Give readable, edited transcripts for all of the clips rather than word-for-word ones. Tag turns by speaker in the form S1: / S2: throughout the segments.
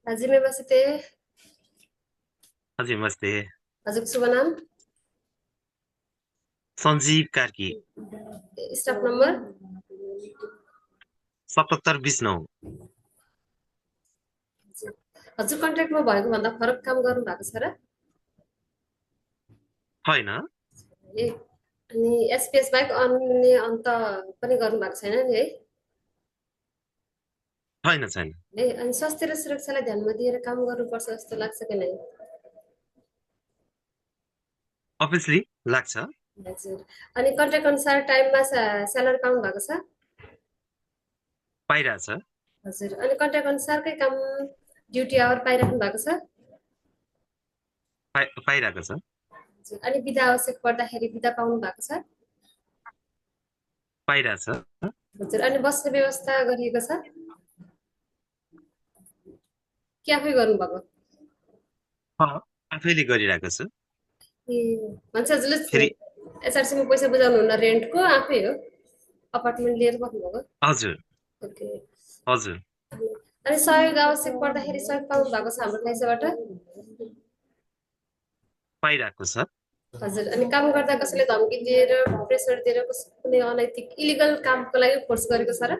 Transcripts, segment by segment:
S1: हजुर में बसते।
S2: हजुर नमस्ते।
S1: हजुरको शुभ नाम?
S2: सञ्जीव कार्की।
S1: Staff number?
S2: 7729।
S1: हजुर कन्ट्र्याक्टमा भएको भन्दा फरक काम गर्नु भएको छ र?
S2: होइन।
S1: ए, अनि एसपिएस बाहेक अन्य अन्त पनि गर्नु भएको छैन नि है?
S2: होइन, छैन।
S1: ए, अनि स्वास्थ्य र सुरक्षालाई ध्यानमा दिएर काम गर्नुपर्छ जस्तो लाग्छ कि नै?
S2: अभियसली लाग्छ।
S1: हजुर। अनि कन्ट्र्याक्ट अनुसार टाइममा स्यालेरी पाउनु भएको छ?
S2: पाइरहेछ।
S1: हजुर। अनि कन्ट्र्याक्ट अनुसारकै काम ड्युटी आवर पाइराख्नु भएको छ?
S2: पाइरहेको छ।
S1: हजुर। अनि बिदा आवश्यक पर्दाखेरि बिदा पाउनु भएको छ?
S2: पाइरहेछ।
S1: हजुर। अनि बस्ने व्यवस्था गरिएको छ कि आफै गर्नुभएको?
S2: अँ, आफैले गरिरहेको छु।
S1: ए, भन्छ हजुरले
S2: फेरि
S1: एसआरसीमा पैसा बुझाउनु हुन्न रेन्टको आफै हो? अपार्टमेन्ट लिएर बस्नुभएको?
S2: हजुर।
S1: ओके।
S2: हजुर।
S1: अनि सहयोग आवश्यक पर्दाखेरि सहयोग पाउनु भएको छ हाम्रो पैसाबाट?
S2: पाइरहेको छ।
S1: हजुर। अनि काम गर्दा कसैले धम्की दिएर प्रेसर दिएर कुनै अनैतिक इलिगल कामको लागि फोर्स गरेको छ र?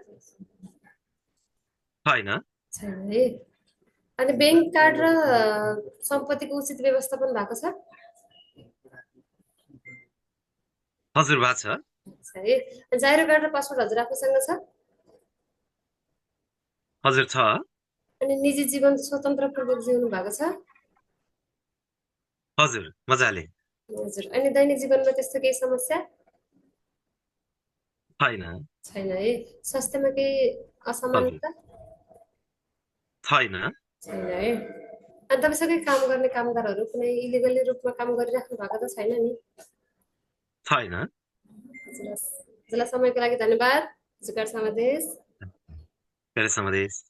S2: होइन।
S1: छैन है। अनि ब्याङ्क कार्ड र सम्पत्तिको उचित व्यवस्थापन भएको छ?
S2: हजुर, भएको छ।
S1: छ है। जाइरो कार्ड र पासपोर्ट हजुर आफूसँग छ?
S2: हजुर, छ।
S1: अनि निजी जीवन स्वतन्त्रपूर्वक जिउनु भएको छ?
S2: हजुर, मजाले।
S1: हजुर। अनि दैनिक जीवनमा त्यस्तो केही समस्या?
S2: छैन।
S1: छैन है। स्वास्थ्यमा केही
S2: हजुर,
S1: असामान्यता?
S2: छैन।
S1: छैन है। अनि तपाईँसँगै काम गर्ने कामदारहरू कुनै इलिगली रूपमा काम गरिराख्नु भएको त छैन नि?
S2: छैन।
S1: हजुर, हस्। हजुरलाई समयको लागि धन्यवाद। जुकार समादेश।
S2: धेरै समावेश।